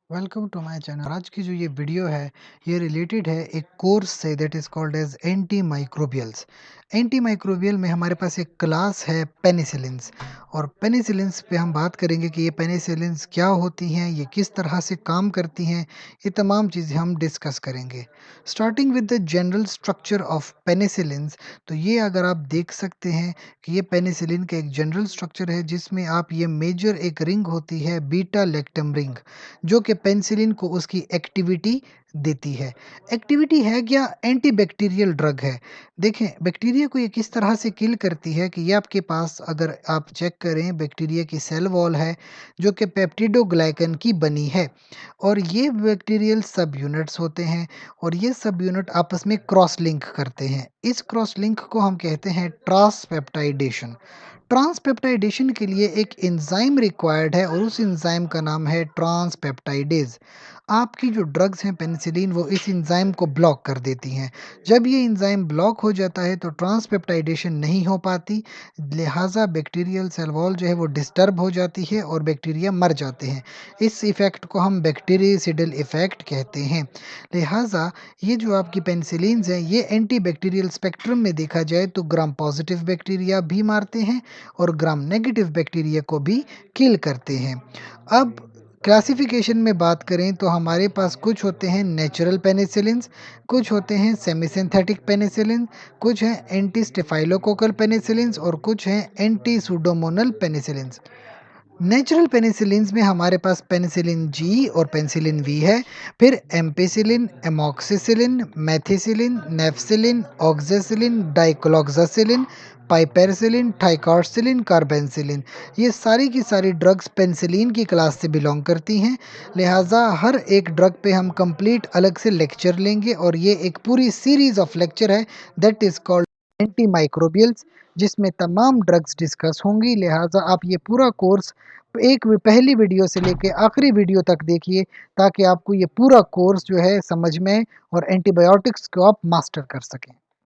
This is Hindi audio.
Welcome to my channel. आज की जो ये वीडियो है ये रिलेटेड है एक कोर्स से that is called as anti microbials. Anti microbial में हमारे पास एक क्लास है पेनिसिलिन्स, और पेनिसिलिन्स पे हम बात करेंगे कि ये पेनिसिलिन्स क्या होती हैं, ये किस तरह से काम करती हैं, ये तमाम चीज़ें हम डिस्कस करेंगे। Starting with the general structure of penicillins, तो ये अगर आप देख सकते हैं कि ये पेनिसिलिन का एक जनरल स्ट्रक्चर है जिसमें आप ये मेजर एक रिंग होती है बीटा लैक्टम रिंग, जो कि पेनिसिलिन को उसकी एक्टिविटी देती है। एक्टिविटी है क्या? एंटीबैक्टीरियल ड्रग है। देखें, बैक्टीरिया को ये किस तरह से किल करती है कि ये आपके पास अगर आप चेक करें, बैक्टीरिया की सेल वॉल है जो कि पेप्टिडोग्लाइकन की बनी है, और ये बैक्टीरियल सब यूनिट्स होते हैं, और ये सब यूनिट आपस में क्रॉस लिंक करते हैं। इस क्रॉस लिंक को हम कहते हैं ट्रांसपेप्टाइडेशन। ट्रांसपेप्टाइडेशन के लिए एक एंजाइम रिक्वायर्ड है और उस एंजाइम का नाम है ट्रांसपेप्टाइडेज। आपकी जो ड्रग्स हैं पेनिसिलिन, वो इस एंजाइम को ब्लॉक कर देती हैं। जब ये एंजाइम ब्लॉक हो जाता है तो ट्रांसपेप्टाइडेशन नहीं हो पाती, लिहाजा बैक्टीरियल सेल वॉल जो है वो डिस्टर्ब हो जाती है और बैक्टीरिया मर जाते हैं। इस इफ़ेक्ट को हम बैक्टीरियसिडल इफ़ेक्ट कहते हैं। लिहाजा ये जो आपकी पेनिसिलिन्स हैं ये एंटी बैक्टीरियल स्पेक्ट्रम में देखा जाए तो ग्राम पॉजिटिव बैक्टीरिया भी मारते हैं और ग्राम नेगेटिव बैक्टीरिया को भी किल करते हैं। अब क्लासिफिकेशन में बात करें तो हमारे पास कुछ होते हैं नेचुरल पेनिसिलिन्स, कुछ होते हैं सेमी सिंथेटिक पेनिसिलिन, कुछ हैं एंटी स्टेफाइलोकोकल पेनिसिलिन्स और कुछ हैं एंटी सूडोमोनल पेनिसिलिन्स। नेचुरल पेनिसिलिन्स में हमारे पास पेनिसिलिन जी और पेनिसिलिन वी है, फिर एम्पिसिलिन, एमॉक्सिसिलिन, मेथिसिलिन, नेफसिलिन, ऑक्जेसिलिन, डाइक्लोक्सासिलिन, पाइपेरसिलिन, ट्राइकार्सिलिन, कार्बेंसिलिन। ये सारी की सारी ड्रग्स पेनिसिलिन की क्लास से बिलोंग करती हैं। लिहाजा हर एक ड्रग पे हम कंप्लीट अलग से लेक्चर लेंगे, और ये एक पूरी सीरीज ऑफ लेक्चर है that is called anti microbials, जिसमें तमाम ड्रग्स डिस्कस होंगी। लिहाजा आप ये पूरा कोर्स पहली वीडियो से लेके आखिरी वीडियो तक देखिए, ताकि आपको ये पूरा कोर्स जो है समझ में और एंटीबायोटिक्स को आप मास्टर कर सकें।